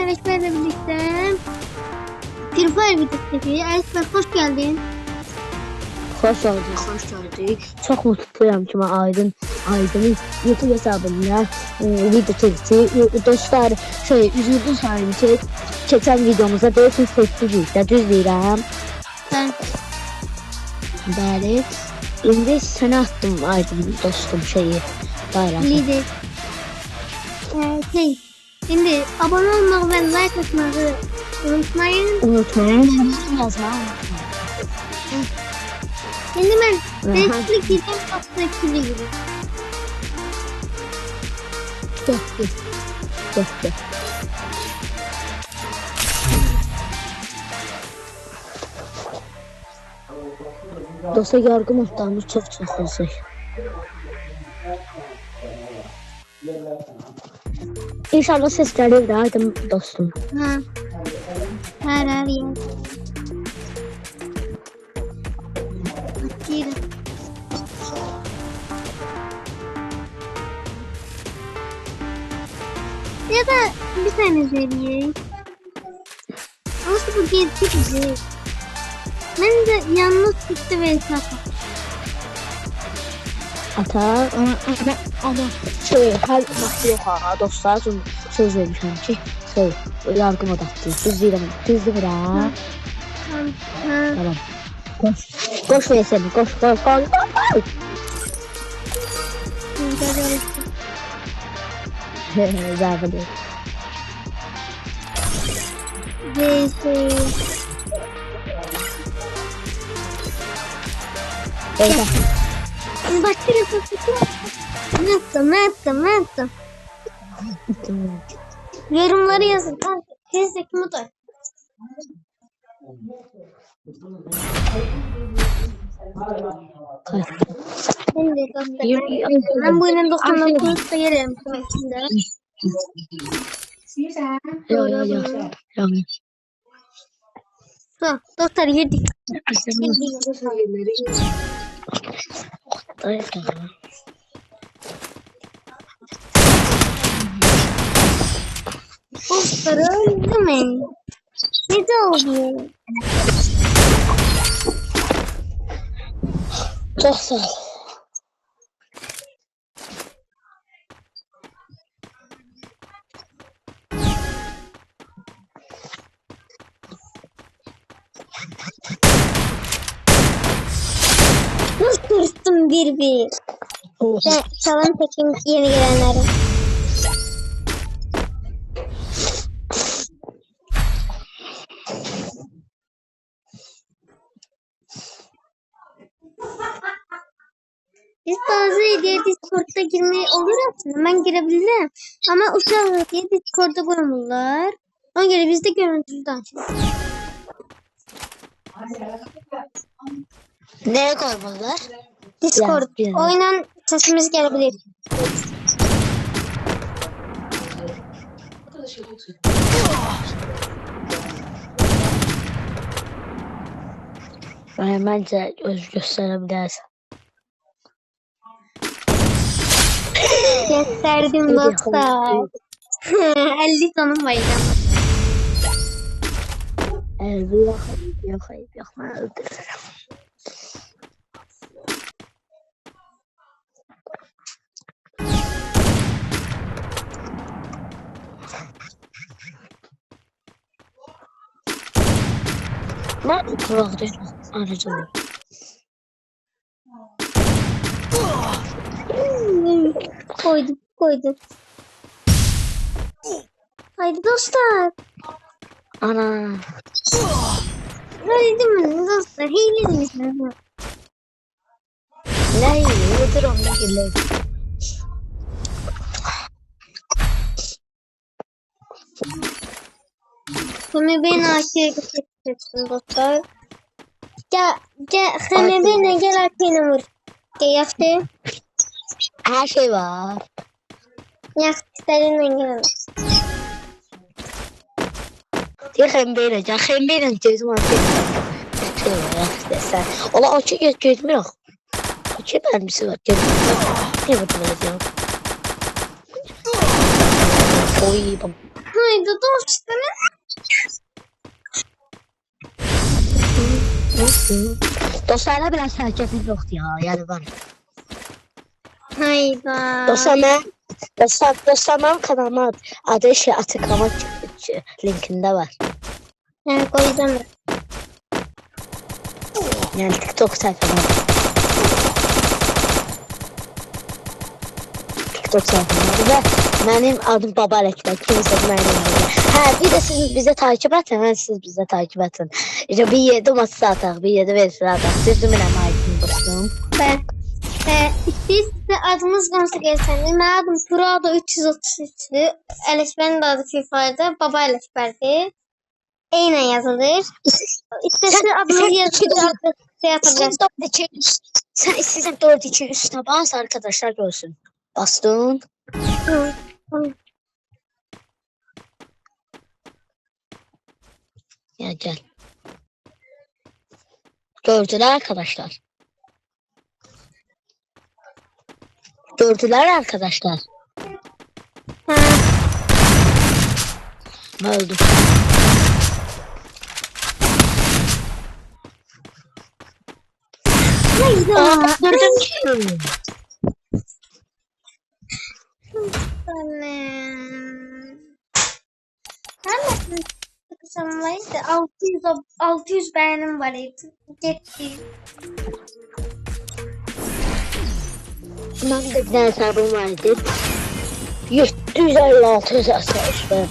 ben Ekber'le birlikte Free Fire videosu çekiyor. Ekber hoş geldin. Hoş gördük. Çok mutluyum ki ben Aydın'ın YouTube hesabında video çekti. Dostlar, üzüldüm sadece. Geçen videomuzda 408 düz deyirəm. Sen. Bəli. İndi sənə attım Aydın dostum bayrağı. Lider. Şimdi abone olmayı ve like atmayı unutmayın. Yazmayı. Şimdi ben destek gideyim hafta 2'li gibi. Yok. Dostlar, yargı muhtarımız çok hızlı. İnşallah ses gelir de Aydın dostum. Her yer. Bakayım. Ya da bir tane vereyim. Nasıl bu geçici? Ben de yalnız çıktı ve hesap. Atar ama her vakti yok ha dostlar, söz vermişim ki yargı modatlı. Düz deyirəm. Tamam. Koş ver seni, koş. Zarfı değil. Beyler. Ne yaptım? Yorumları yazın. Tezlik mudur? Şimdi dostlar, ben bu oyunun 99 da gelirim. Yok. Dostlar girdik. Dostlar öldü mü? Ne de oldu? Çok sağ ol. Kırsın bir. Ben çalan tekim yeni gelenleri. Biz bazı diye Discord'da girmeyi olur aslında. Ben girebilirim. Ama uşaklar diye Discord'da koymalılar. Ona göre biz de görüntülü açalım. Neye koymalılar? Discord. Oynan sesimiz gelebilir. Bence öz gösterebiliriz. Gösterdim dostlar. 50 sonum var. Yok, ben öldürürüm. Ne kulakta aracım. Koydum. Haydi dostlar. Ana. Öyle değil mi dostlar? Hile misiniz? Ne yiyor? Otur onunla hile. Şimdi beni arkaya götüreceksin dostlar. Gel, şimdi beni gel arkaya vur. Gel yaktı. Her şey var. Yaktı seninle gel. Xəmbəylə gözüm artıq. Ola o ki gözüm yox. O ki bəlmisi var. Ne vurdum öyle? Oy, Haydi dostum. Dostlarla biraz hərəkətim yoxdur ya, yəni var. Hayda. Dostlarımın kanalıma adı açıklama linkinde var. Yani koydum. Yani TikTok sayfamda. TikTok sayfamda ve benim adım Baba Ələkbər. Kimsə mənim adım. Hə, bir de siz bize takip edin. Hə, siz bize takip edin. İşte bir yedi masası ataq, bir yedi versin ataq. Düzdürmünəm aydın dostum. Ben. Siz de adınız konuşsa gelsen. Benim adım Prado 333'dü. Ələkbərin de adı FIFA'da. Baba Ələkbərdir. Eynen yazılır. İstese adını yazılır. Şey yapabilirsin. Sen istesen 4-2 üstüne bas arkadaşlar görsün. Bastın. Hı, tamam. Ya gel. Gördüler arkadaşlar. Gördüler arkadaşlar. Ha. Öldüm. Hayda. Gördüm ki. Hemen sıkışamaydı. 600 beğenim var idi. Geçti. Ben de bir tane hesabım vardı. 756 hesabı.